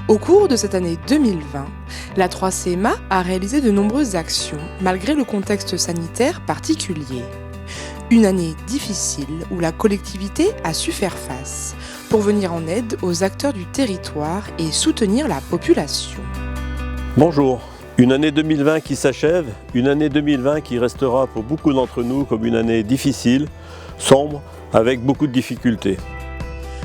Au cours de cette année 2020, la 3CMA a réalisé de nombreuses actions malgré le contexte sanitaire particulier. Une année difficile où la collectivité a su faire face pour venir en aide aux acteurs du territoire et soutenir la population. Bonjour, une année 2020 qui s'achève, une année 2020 qui restera pour beaucoup d'entre nous comme une année difficile, sombre, avec beaucoup de difficultés.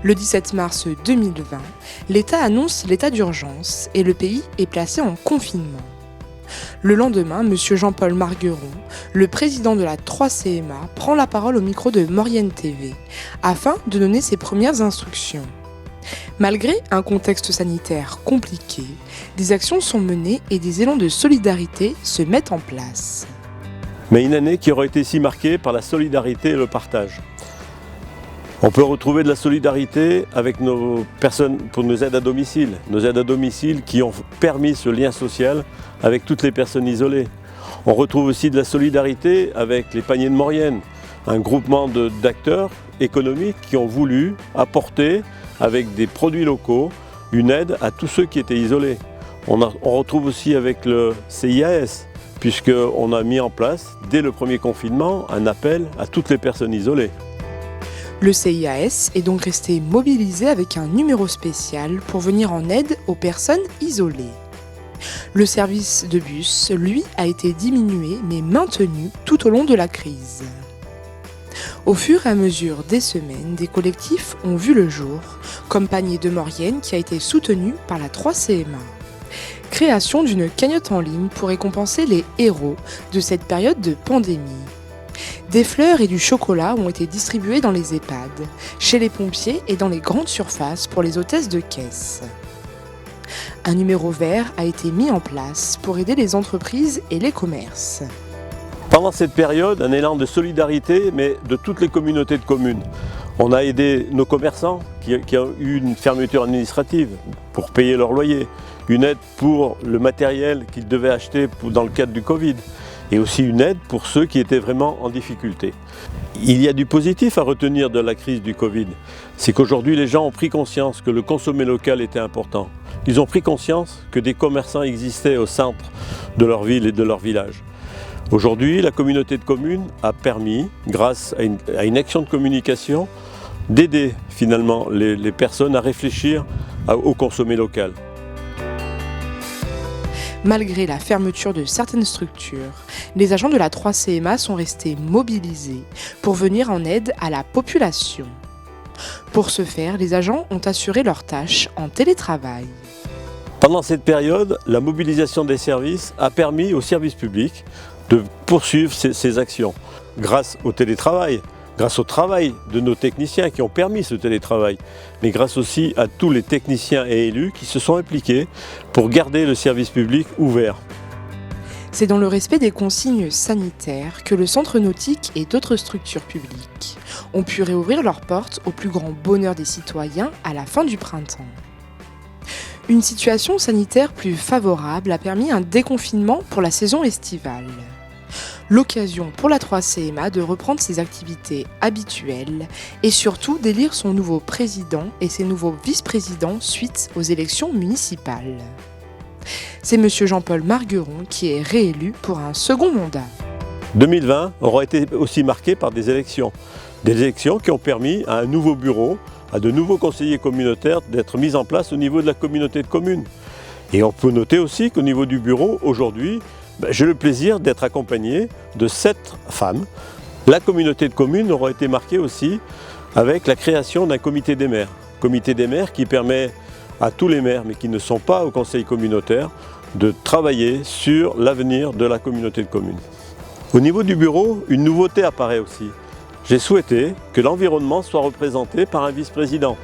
Le 17 mars 2020, l'État annonce l'état d'urgence et le pays est placé en confinement. Le lendemain, M. Jean-Paul Margueron, le président de la 3CMA, prend la parole au micro de Maurienne TV afin de donner ses premières instructions. Malgré un contexte sanitaire compliqué, des actions sont menées et des élans de solidarité se mettent en place. Mais une année qui aura été si marquée par la solidarité et le partage. On peut retrouver de la solidarité avec nos personnes pour nos aides à domicile qui ont permis ce lien social avec toutes les personnes isolées. On retrouve aussi de la solidarité avec les paniers de Maurienne, un groupement d'acteurs économiques qui ont voulu apporter avec des produits locaux une aide à tous ceux qui étaient isolés. On retrouve aussi avec le CIAS, puisqu'on a mis en place, dès le premier confinement, un appel à toutes les personnes isolées. Le CIAS est donc resté mobilisé avec un numéro spécial pour venir en aide aux personnes isolées. Le service de bus, lui, a été diminué mais maintenu tout au long de la crise. Au fur et à mesure des semaines, des collectifs ont vu le jour, comme Panier de Maurienne qui a été soutenu par la 3CMA. Création d'une cagnotte en ligne pour récompenser les héros de cette période de pandémie. Des fleurs et du chocolat ont été distribués dans les EHPAD, chez les pompiers et dans les grandes surfaces pour les hôtesses de caisse. Un numéro vert a été mis en place pour aider les entreprises et les commerces. Pendant cette période, un élan de solidarité, mais de toutes les communautés de communes. On a aidé nos commerçants qui ont eu une fermeture administrative pour payer leur loyer, une aide pour le matériel qu'ils devaient acheter dans le cadre du Covid, et aussi une aide pour ceux qui étaient vraiment en difficulté. Il y a du positif à retenir de la crise du Covid, c'est qu'aujourd'hui les gens ont pris conscience que le consommer local était important. Ils ont pris conscience que des commerçants existaient au centre de leur ville et de leur village. Aujourd'hui, la communauté de communes a permis, grâce à une action de communication, d'aider finalement les personnes à réfléchir au consommer local. Malgré la fermeture de certaines structures, les agents de la 3CMA sont restés mobilisés pour venir en aide à la population. Pour ce faire, les agents ont assuré leurs tâches en télétravail. Pendant cette période, la mobilisation des services a permis aux services publics de poursuivre ces actions grâce au télétravail, grâce au travail de nos techniciens qui ont permis ce télétravail, mais grâce aussi à tous les techniciens et élus qui se sont impliqués pour garder le service public ouvert. C'est dans le respect des consignes sanitaires que le centre nautique et d'autres structures publiques ont pu réouvrir leurs portes au plus grand bonheur des citoyens à la fin du printemps. Une situation sanitaire plus favorable a permis un déconfinement pour la saison estivale. L'occasion pour la 3CMA de reprendre ses activités habituelles et surtout d'élire son nouveau président et ses nouveaux vice-présidents suite aux élections municipales. C'est M. Jean-Paul Margueron qui est réélu pour un second mandat. 2020 aura été aussi marqué par des élections qui ont permis à un nouveau bureau, à de nouveaux conseillers communautaires d'être mis en place au niveau de la communauté de communes. Et on peut noter aussi qu'au niveau du bureau, aujourd'hui, j'ai le plaisir d'être accompagné de 7 femmes. La communauté de communes aura été marquée aussi avec la création d'un comité des maires. Comité des maires qui permet à tous les maires, mais qui ne sont pas au conseil communautaire, de travailler sur l'avenir de la communauté de communes. Au niveau du bureau, une nouveauté apparaît aussi. J'ai souhaité que l'environnement soit représenté par un vice-président.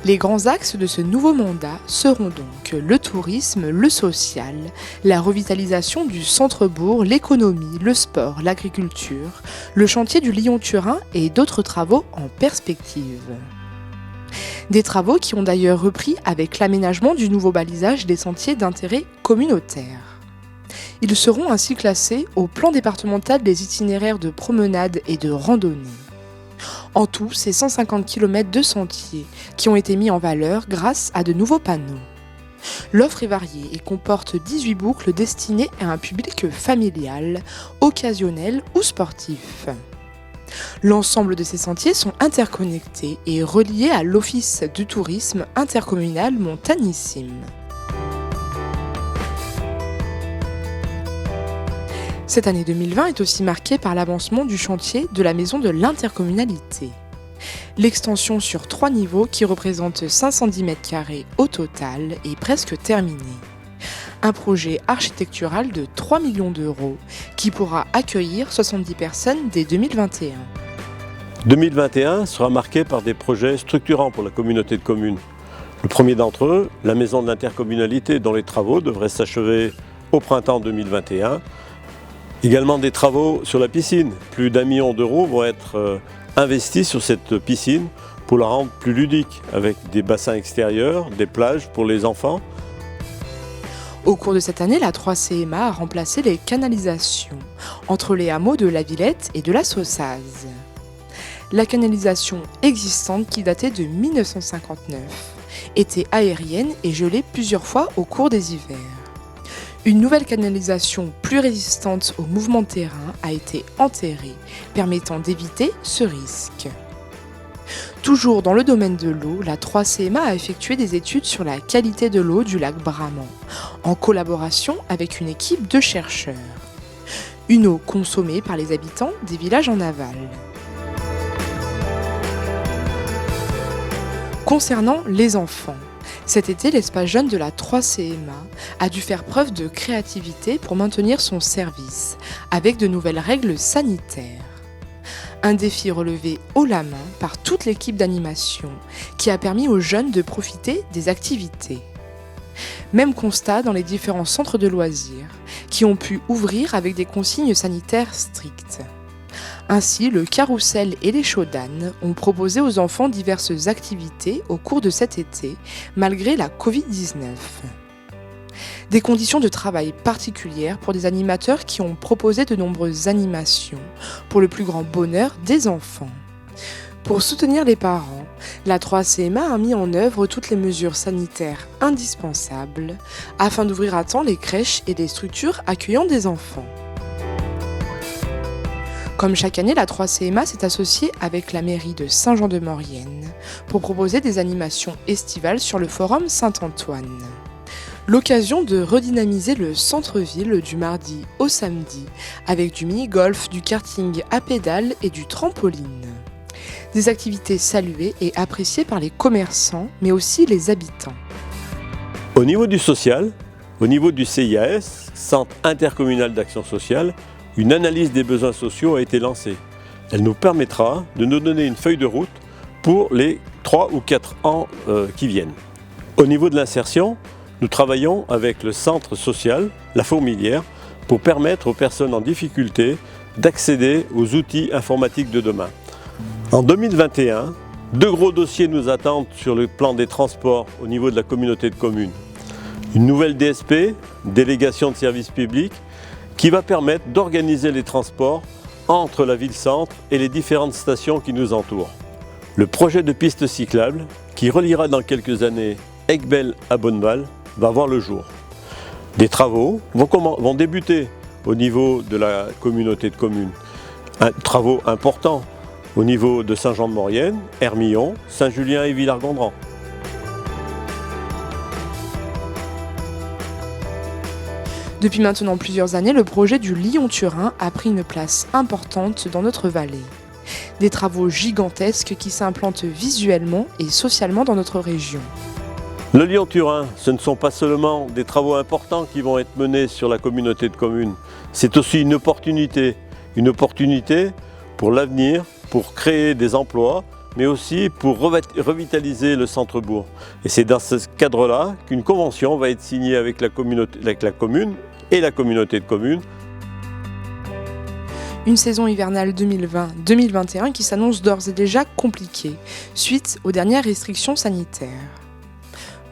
Les grands axes de ce nouveau mandat seront donc le tourisme, le social, la revitalisation du centre-bourg, l'économie, le sport, l'agriculture, le chantier du Lyon-Turin et d'autres travaux en perspective. Des travaux qui ont d'ailleurs repris avec l'aménagement du nouveau balisage des sentiers d'intérêt communautaire. Ils seront ainsi classés au plan départemental des itinéraires de promenade et de randonnée. En tout, c'est 150 km de sentiers qui ont été mis en valeur grâce à de nouveaux panneaux. L'offre est variée et comporte 18 boucles destinées à un public familial, occasionnel ou sportif. L'ensemble de ces sentiers sont interconnectés et reliés à l'Office du tourisme intercommunal Montagnissime. Cette année 2020 est aussi marquée par l'avancement du chantier de la maison de l'intercommunalité. L'extension sur 3 niveaux qui représente 510 m² au total est presque terminée. Un projet architectural de 3 millions d'euros qui pourra accueillir 70 personnes dès 2021. 2021 sera marqué par des projets structurants pour la communauté de communes. Le premier d'entre eux, la maison de l'intercommunalité dont les travaux devraient s'achever au printemps 2021. Également des travaux sur la piscine. Plus d'1 million d'euros vont être investis sur cette piscine pour la rendre plus ludique, avec des bassins extérieurs, des plages pour les enfants. Au cours de cette année, la 3CMA a remplacé les canalisations entre les hameaux de la Villette et de la Saussaz. La canalisation existante, qui datait de 1959, était aérienne et gelée plusieurs fois au cours des hivers. Une nouvelle canalisation plus résistante au mouvement de terrain a été enterrée, permettant d'éviter ce risque. Toujours dans le domaine de l'eau, la 3CMA a effectué des études sur la qualité de l'eau du lac Braman, en collaboration avec une équipe de chercheurs. Une eau consommée par les habitants des villages en aval. Concernant les enfants, cet été, l'espace jeune de la 3CMA a dû faire preuve de créativité pour maintenir son service, avec de nouvelles règles sanitaires. Un défi relevé haut la main par toute l'équipe d'animation, qui a permis aux jeunes de profiter des activités. Même constat dans les différents centres de loisirs, qui ont pu ouvrir avec des consignes sanitaires strictes. Ainsi, le Carrousel et les Chaudanes ont proposé aux enfants diverses activités au cours de cet été, malgré la Covid-19. Des conditions de travail particulières pour des animateurs qui ont proposé de nombreuses animations pour le plus grand bonheur des enfants. Pour soutenir les parents, la 3CMA a mis en œuvre toutes les mesures sanitaires indispensables afin d'ouvrir à temps les crèches et les structures accueillant des enfants. Comme chaque année, la 3CMA s'est associée avec la mairie de Saint-Jean-de-Maurienne pour proposer des animations estivales sur le forum Saint-Antoine. L'occasion de redynamiser le centre-ville du mardi au samedi avec du mini-golf, du karting à pédales et du trampoline. Des activités saluées et appréciées par les commerçants, mais aussi les habitants. Au niveau du social, au niveau du CIAS, Centre intercommunal d'action sociale, une analyse des besoins sociaux a été lancée. Elle nous permettra de nous donner une feuille de route pour les 3 ou 4 ans qui viennent. Au niveau de l'insertion, nous travaillons avec le centre social, la Fourmilière, pour permettre aux personnes en difficulté d'accéder aux outils informatiques de demain. En 2021, 2 gros dossiers nous attendent sur le plan des transports au niveau de la communauté de communes. Une nouvelle DSP, délégation de services publics, qui va permettre d'organiser les transports entre la ville-centre et les différentes stations qui nous entourent. Le projet de piste cyclable, qui reliera dans quelques années Aiguebelle à Bonneval, va voir le jour. Des travaux vont débuter au niveau de la communauté de communes. Travaux importants au niveau de Saint-Jean-de-Maurienne, Hermillon, Saint-Julien et Villars-Gondran. Depuis maintenant plusieurs années, le projet du Lyon-Turin a pris une place importante dans notre vallée. Des travaux gigantesques qui s'implantent visuellement et socialement dans notre région. Le Lyon-Turin, ce ne sont pas seulement des travaux importants qui vont être menés sur la communauté de communes, c'est aussi une opportunité pour l'avenir, pour créer des emplois, mais aussi pour revitaliser le centre-bourg. Et c'est dans ce cadre-là qu'une convention va être signée avec la commune et la communauté de communes. Une saison hivernale 2020-2021 qui s'annonce d'ores et déjà compliquée, suite aux dernières restrictions sanitaires.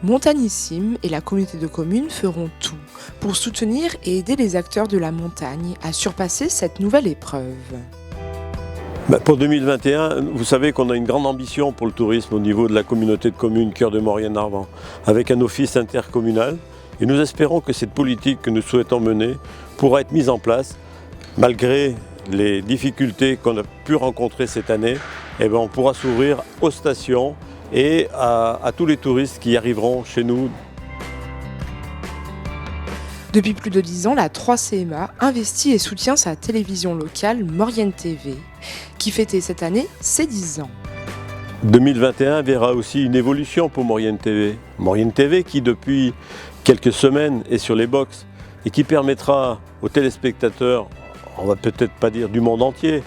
Montagnissime et la communauté de communes feront tout pour soutenir et aider les acteurs de la montagne à surpasser cette nouvelle épreuve. Pour 2021, vous savez qu'on a une grande ambition pour le tourisme au niveau de la communauté de communes Cœur de Maurienne-Arvent, avec un office intercommunal. Et nous espérons que cette politique que nous souhaitons mener pourra être mise en place malgré les difficultés qu'on a pu rencontrer cette année. On pourra s'ouvrir aux stations et à tous les touristes qui arriveront chez nous. Depuis plus de 10 ans, la 3CMA investit et soutient sa télévision locale Maurienne TV, qui fêtait cette année ses 10 ans. 2021 verra aussi une évolution pour Maurienne TV. Maurienne TV qui depuis quelques semaines est sur les box et qui permettra aux téléspectateurs, on va peut-être pas dire du monde entier,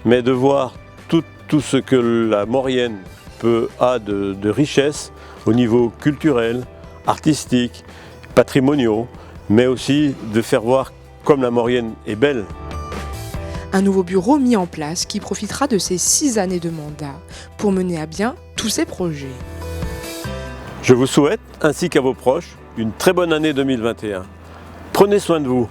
mais de voir tout ce que la Maurienne a de richesse au niveau culturel, artistique, patrimoniaux, mais aussi de faire voir comme la Maurienne est belle. Un nouveau bureau mis en place qui profitera de ses 6 années de mandat pour mener à bien tous ses projets. Je vous souhaite, ainsi qu'à vos proches, une très bonne année 2021. Prenez soin de vous.